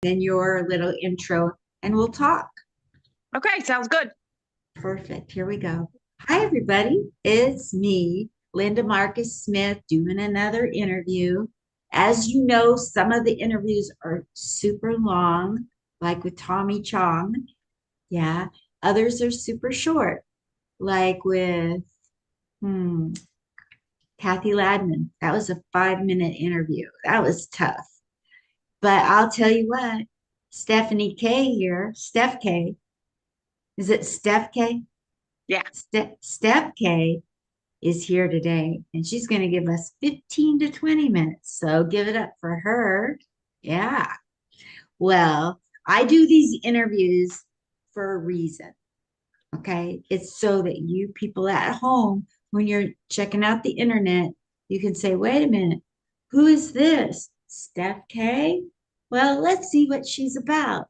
then your little intro and we'll talk. Okay, sounds good. Perfect. Here we go. Hi, everybody. It's me, Linda Marcus Smith, doing another interview. As you know, some of the interviews are super long, like with Tommy Chong. Yeah. Others are super short, like with hmm, Kathy Ladman. That was a 5-minute interview. That was tough. But I'll tell you what, Stephanie K here, Steph K. Is it Steph K? Yeah. Steph K is here today, and she's going to give us 15 to 20 minutes. So give it up for her. Yeah. Well, I do these interviews for a reason. Okay. It's so that you people at home, when you're checking out the internet, you can say, wait a minute, who is this? Steph K? Well, let's see what she's about.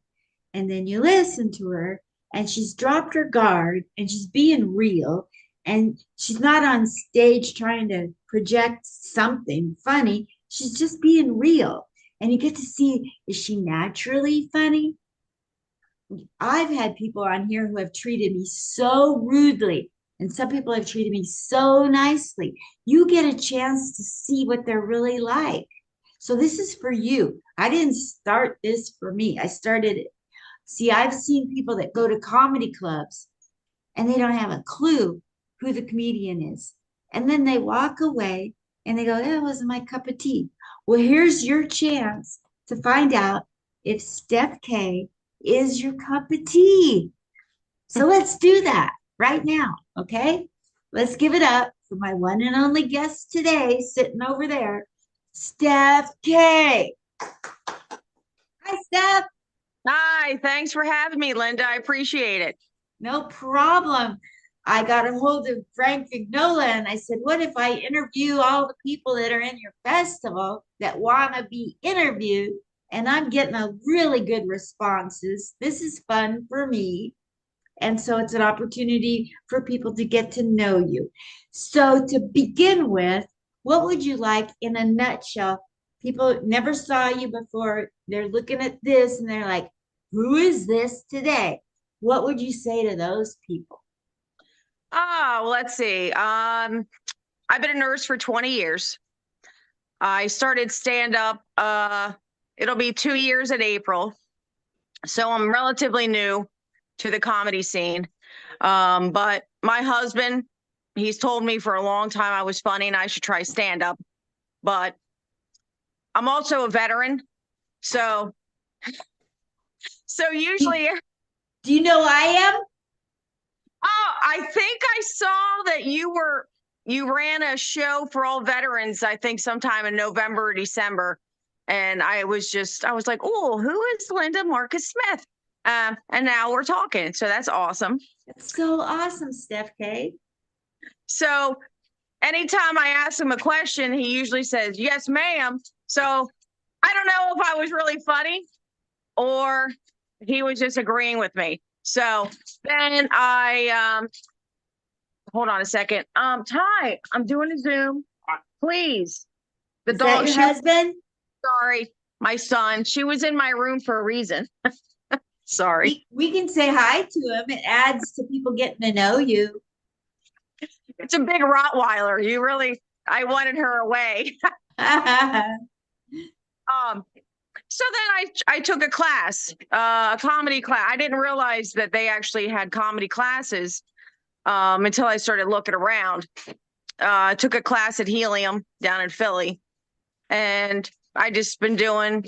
And then you listen to her, and she's dropped her guard and she's being real. And she's not on stage trying to project something funny. She's just being real. And you get to see, is she naturally funny? I've had people on here who have treated me so rudely, and some people have treated me so nicely. You get a chance to see what they're really like. So, this is for you. I didn't start this for me. I started it. See, I've seen people that go to comedy clubs and they don't have a clue who the comedian is. And then they walk away and they go, that wasn't my cup of tea. Well, here's your chance to find out if Steph K is your cup of tea. So let's do that right now. Okay. Let's give it up for my one and only guest today, sitting over there, Steph K. Hi, Steph. Hi, thanks for having me, Linda. I appreciate it. No problem. I got a hold of Frank Vignola and I said, what if I interview all the people that are in your festival that want to be interviewed? And I'm getting a really good responses. This is fun for me. And so it's an opportunity for people to get to know you. So to begin with, what would you like in a nutshell? People never saw you before. They're looking at this and they're like, who is this today? What would you say to those people? Oh, let's see. I've been a nurse for 20 years. I started stand up it'll be 2 years in April. So I'm relatively new to the comedy scene. But my husband, he's told me for a long time I was funny and I should try stand up. But I'm also a veteran. So Do, usually do you know I am? Oh, I think I saw that you ran a show for all veterans, I think sometime in November or December. And I was like, oh, who is Linda Marcus Smith? And now we're talking. So that's awesome. It's so awesome, Steph K. So anytime I ask him a question, he usually says, yes, ma'am. So I don't know if I was really funny or he was just agreeing with me. So then hold on a second. Ty, I'm doing a Zoom. Please. The Is that dog, your she was husband? sorry. My son, she was in my room for a reason. Sorry. We can say hi to him. It adds to people getting to know you. It's a big Rottweiler. I wanted her away. Um, so then I took a class, a comedy class. I didn't realize that they actually had comedy classes until I started looking around. I took a class at Helium down in Philly, and I just been doing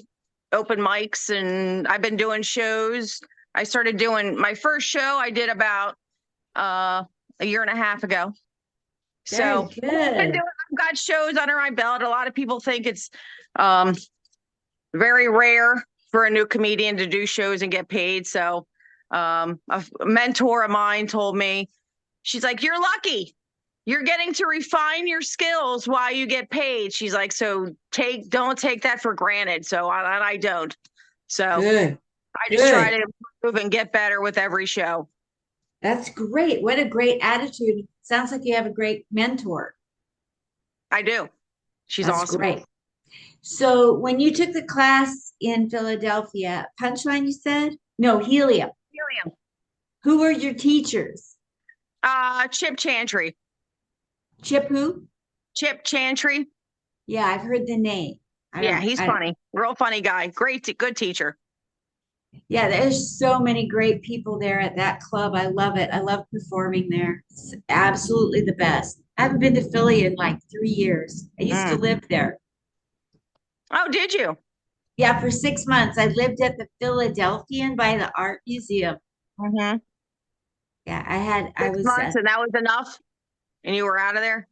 open mics and I've been doing shows. I started doing my first show I did about a year and a half ago. Very So good. I've got shows under my belt. A lot of people think it's um, very rare for a new comedian to do shows and get paid. So a mentor of mine told me, she's like, you're lucky. You're getting to refine your skills while you get paid. She's like, so don't take that for granted. So I don't. So Good. I just try Good. to improve and get better with every show. That's great. What a great attitude. Sounds like you have a great mentor. I do. She's That's awesome. great. So when you took the class, in Philadelphia. Punchline, you said? No, Helium. Helium. Who were your teachers? Chip Chantry. Chip who? Chip Chantry. Yeah, I've heard the name. Yeah, he's I funny. Real funny guy. Good teacher. yeah, there's so many great people there at that club. I love it. I love performing there. It's absolutely the best. I haven't been to Philly in like 3 years. I used to Mm. live there. Oh, did you? Yeah, for 6 months. I lived at the Philadelphian by the Art Museum. Mm-hmm. Yeah, I Six was, months, and that was enough, and you were out of there.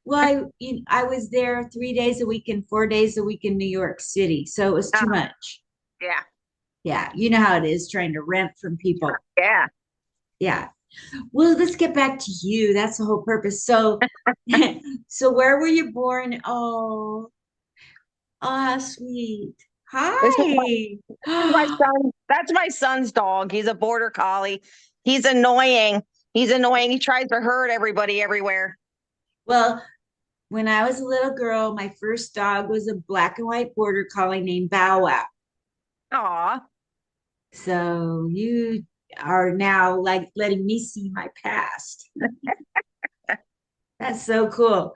well, I was there 3 days a week and 4 days a week in New York City. So it was too Uh, much. yeah, Yeah, you know how it is trying to rent from people. yeah. Yeah. Well, let's get back to you. That's the whole purpose. So, so where were you born? Oh, oh, how sweet. This is my, Hi. this is my son. That's my son's dog. He's a border collie. He's annoying. He's annoying. He tries to hurt everybody everywhere. Well, when I was a little girl, my first dog was a black and white border collie named Bow Wow. Aw. So you are now like letting me see my past. That's so cool.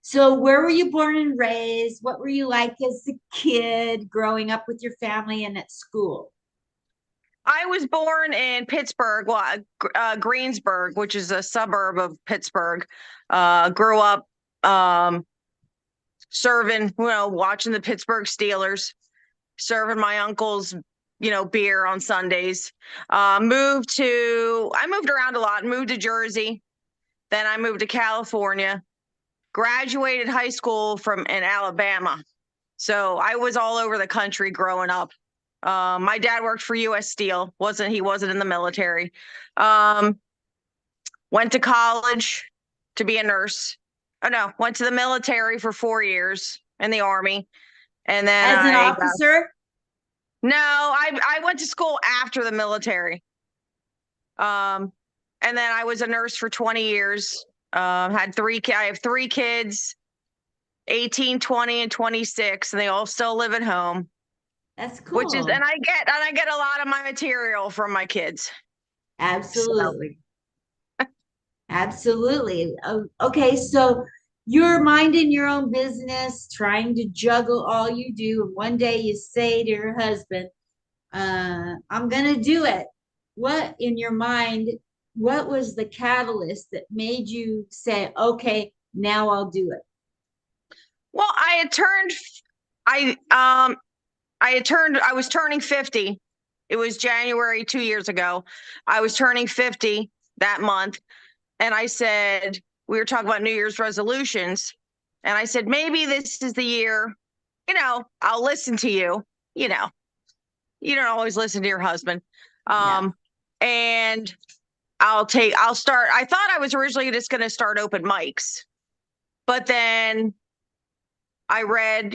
So where were you born and raised? What were you like as a kid growing up with your family and at school? I was born in Pittsburgh, well, Greensburg, which is a suburb of Pittsburgh. Grew up serving, watching the Pittsburgh Steelers, serving my uncle's, beer on Sundays. I moved around a lot, moved to Jersey. Then I moved to California, graduated high school from in Alabama. So I was all over the country growing up. My dad worked for U.S. Steel. He wasn't in the military. Um, Went to college to be a nurse. Oh no, went to the military for 4 years in the Army, and then As an officer? no, I went to school after the military. Um, and then I was a nurse for 20 years. I have 3 kids, 18, 20, and 26, and they all still live at home. That's Which is, cool. and I get a lot of my material from my kids. So Absolutely. Absolutely. Okay, so you're minding your own business, trying to juggle all you do, and one day you say to your husband, I'm going to do it. What in your mind, what was the catalyst that made you say, okay, now I'll do it? well, I was turning 50. It was January 2 years ago. I was turning 50 that month. And I said, we were talking about New Year's resolutions. And I said, maybe this is the year, I'll listen to you. You know, you don't always listen to your husband. Yeah, And I'll start. I thought I was originally just going to start open mics, but then I read,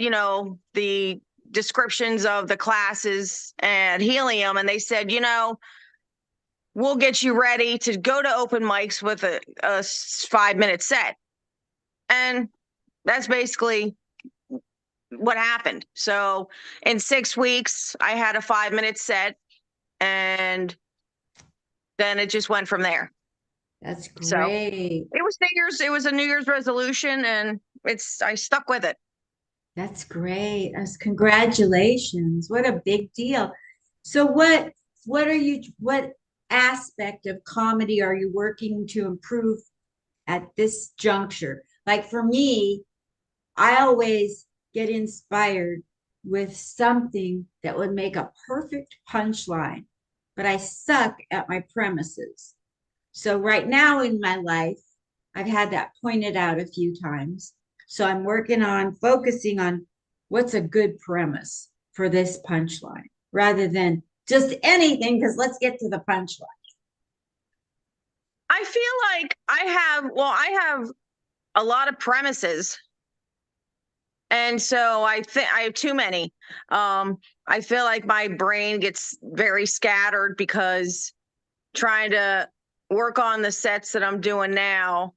the descriptions of the classes at Helium, and they said, we'll get you ready to go to open mics with a 5-minute set. And that's basically what happened. So in 6 weeks, I had a 5-minute set, and then it just went from there. that's So great. it was a New Year's resolution, and I stuck with it. That's great. That's congratulations. What a big deal. So what aspect of comedy are you working to improve at this juncture? Like for me, I always get inspired with something that would make a perfect punchline, but I suck at my premises. So right now in my life, I've had that pointed out a few times. So I'm working on focusing on what's a good premise for this punchline rather than just anything, because let's get to the punchline. I feel like I have a lot of premises. And so I think I have too many. I feel like my brain gets very scattered because trying to work on the sets that I'm doing now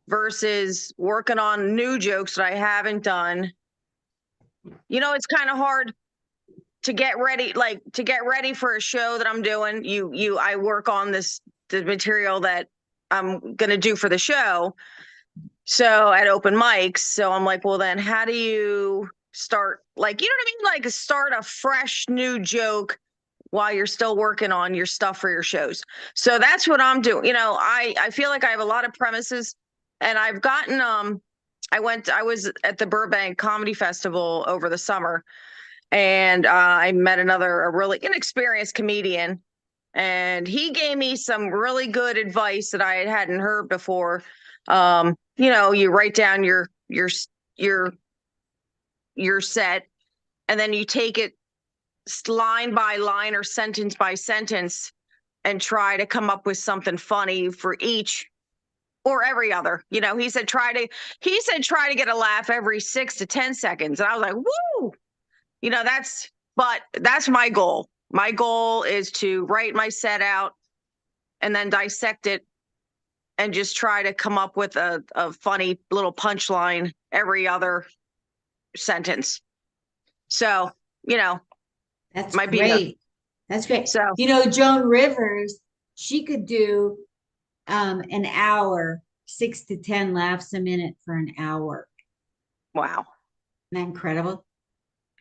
versus working on new jokes that I haven't done. It's kind of hard to get ready, for a show that I'm doing, I work on the material that I'm going to do for the show. So at open mics. So I'm like, well, then how do you start, like, you know what I mean? Like start a fresh new joke while you're still working on your stuff for your shows. So that's what I'm doing. I feel like I have a lot of premises, and I've gotten, I was at the Burbank Comedy Festival over the summer, and I met a really inexperienced comedian, and he gave me some really good advice that I hadn't heard before. You write down your set, and then you take it line by line or sentence by sentence and try to come up with something funny for each or every other. He said try to get a laugh every 6 to 10 seconds. And I was like, woo, that's my goal. My goal is to write my set out and then dissect it and just try to come up with a funny little punchline every other sentence. So, That's might be great. That's great. so. Joan Rivers, she could do an hour, 6 to 10 laughs a minute for an hour. Wow. Isn't that incredible?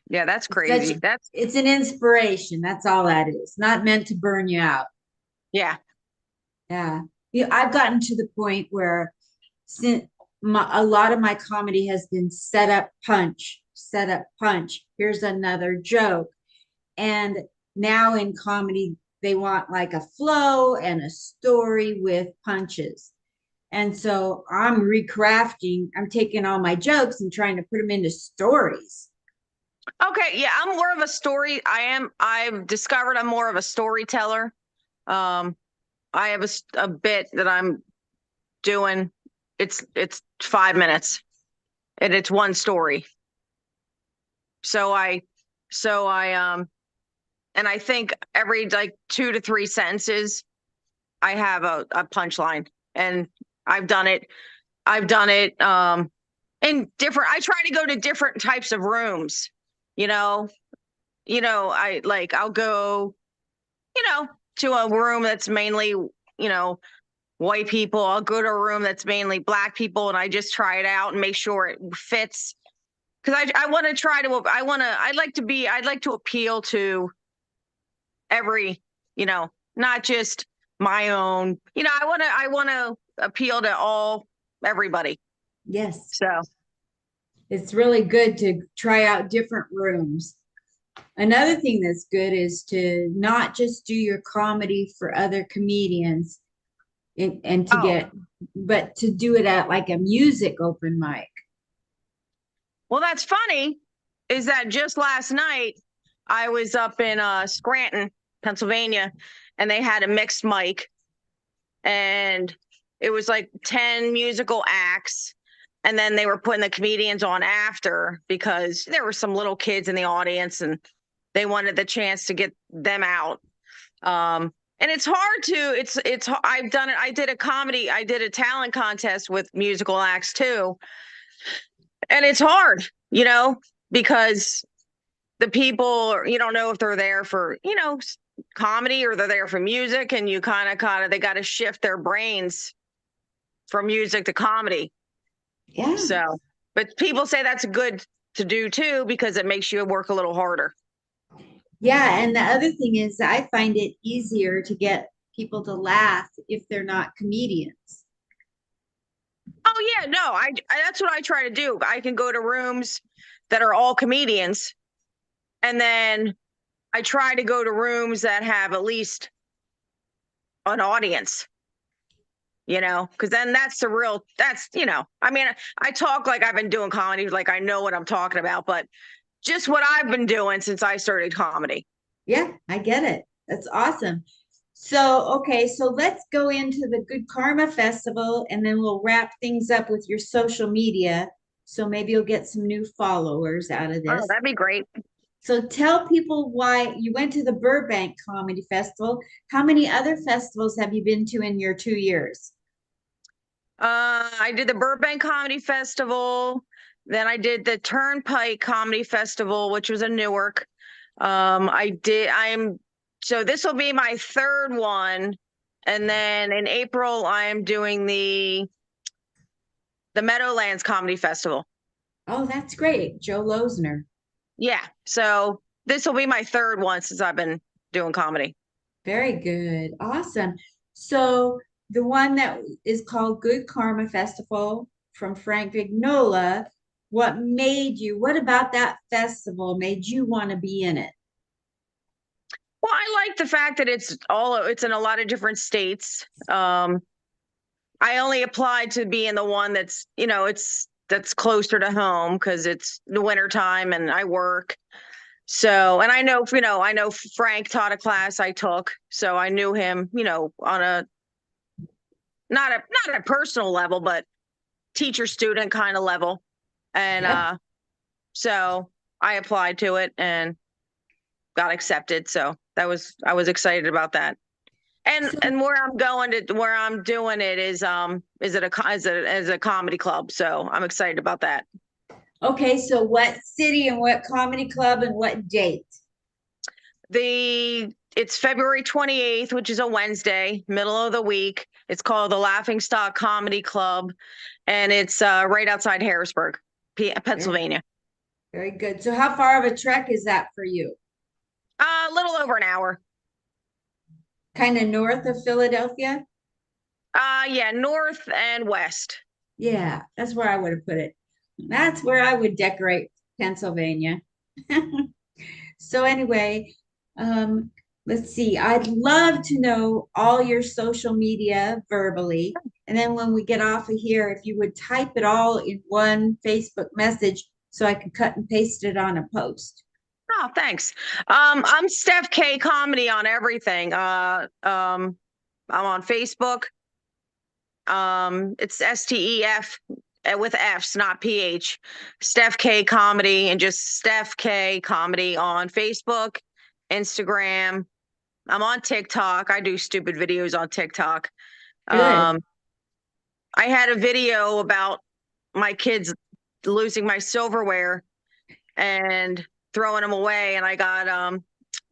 Yeah, that's crazy. It's an inspiration. That's all that is. Not meant to burn you out. Yeah. Yeah. I've gotten to the point where since a lot of my comedy has been set up, punch, set up, punch. Here's another joke. And now in comedy, they want like a flow and a story with punches. And so I'm recrafting, I'm taking all my jokes and trying to put them into stories. Okay, yeah, I'm more of a story. I've discovered I'm more of a storyteller. Um, I have a bit that I'm doing. It's 5 minutes and it's one story. So and I think every like 2 to 3 sentences, I have a punchline, and I've done it. I've done it in different. I try to go to different types of rooms. You know, I'll go, to a room that's mainly, white people. I'll go to a room that's mainly black people, and I just try it out and make sure it fits. Because I want to try to, I'd like to appeal to every, not just my own, I want to appeal to everybody. Yes. So, It's really good to try out different rooms. Another thing that's good is to not just do your comedy for other comedians and oh, but to do it at like a music open mic. well, that's funny is that just last night I was up in Scranton, Pennsylvania, and they had a mixed mic, and it was like 10 musical acts. And then they were putting the comedians on after because there were some little kids in the audience and they wanted the chance to get them out. And it's hard to, I've done it. I did a talent contest with musical acts too. And it's hard, because the people, you don't know if they're there for, comedy or they're there for music, and you kind of, they got to shift their brains from music to comedy. Yeah. So, but people say that's good to do too, because it makes you work a little harder. Yeah. And the other thing is, I find it easier to get people to laugh if they're not comedians. Oh yeah, no, that's what I try to do. I can go to rooms that are all comedians, and then I try to go to rooms that have at least an audience, because then I mean, I talk like I've been doing comedy, like I know what I'm talking about, but just what I've been doing since I started comedy. Yeah, I get it. That's awesome. So, okay, so let's go into the Good Karma Festival and then we'll wrap things up with your social media. So maybe you'll get some new followers out of Oh, this. that'd be great. So tell people why you went to the Burbank Comedy Festival. How many other festivals have you been to in your 2 years? I did the Burbank Comedy Festival. Then I did the Turnpike Comedy Festival, which was in Newark. So this will be my third one. And then in April, I am doing the Meadowlands Comedy Festival. Oh, that's great. Joe Losner. Yeah. So this will be my third one since I've been doing comedy. Very good. Awesome. So the one that is called Good Karma Festival from Frank Vignola, what about that festival made you want to be in it? Well, I like the fact that it's in a lot of different states. I only applied to be in the one that's closer to home because it's the winter time and I work. So, and I know Frank taught a class I took, so I knew him, on a not a personal level, but teacher student kind of level. And Yep. so I applied to it and got accepted. So I was excited about that. So, And where I'm doing it is at as a comedy club. So I'm excited about that. okay, so what city and what comedy club and what date? It's February 28th, which is a Wednesday, middle of the week. It's called the Laughing Stock Comedy Club, and it's right outside Harrisburg, Very, Pennsylvania. very good. So how far of a trek is that for you? A little over an hour. Kind of north of Philadelphia? Yeah, north and west. Yeah, that's where I would have put it. That's where I would decorate Pennsylvania. So anyway, um, let's see. I'd love to know all your social media verbally. And then when we get off of here, if you would type it all in one Facebook message so I can cut and paste it on a post. Oh, thanks. I'm Steph K Comedy on everything. I'm on Facebook. It's STEF with F's, not PH. Steph K Comedy and just Steph K Comedy on Facebook, Instagram. I'm on TikTok. I do stupid videos on TikTok. Good. Um, I had a video about my kids losing my silverware and throwing them away, and I got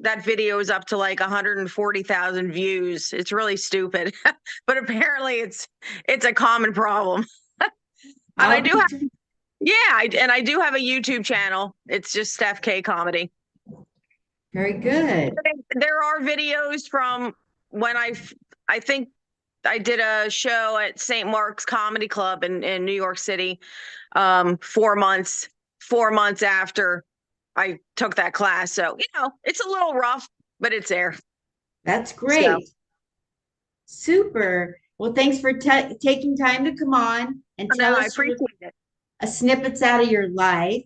that video is up to like 140,000 views. It's really stupid, but apparently it's a common problem. And I I'll do be have yeah, and I do have a YouTube channel. It's just Steph K Comedy. very good. There are videos from when I think I did a show at St. Mark's Comedy Club in New York City, 4 months after I took that class. So, it's a little rough, but it's there. That's So, great. Super. Well, thanks for taking time to come on and no, tell I us appreciate it. a snippets out of your life.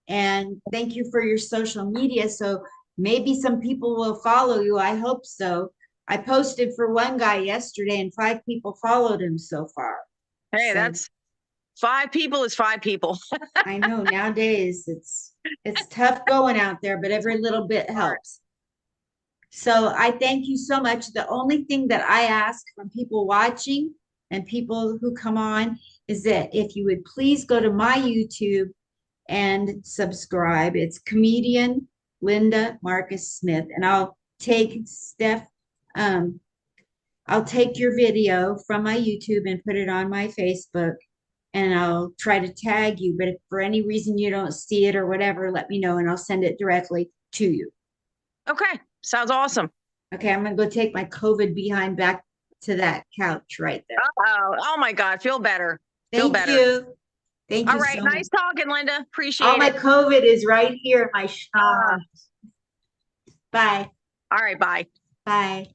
And thank you for your social media. So maybe some people will follow you. I hope so. I posted for one guy yesterday and 5 people followed him so far. Hey, So that's 5 people is 5 people. I know nowadays it's tough going out there, but every little bit helps. So I thank you so much. The only thing that I ask from people watching and people who come on is that if you would please go to my YouTube and subscribe. It's comedian Linda Marcus Smith, and um, I'll take your video from my YouTube and put it on my Facebook, and I'll try to tag you. But if for any reason you don't see it or whatever, let me know, and I'll send it directly to you. Okay, sounds awesome. Okay, I'm gonna go take my COVID behind back to that couch right there. Oh my God, feel better. Feel Thank better. you. Thank All you right, so much. nice talking, Linda. All Appreciate my it. COVID is right here in my Uh, schnoz. Bye. all right, bye. Bye.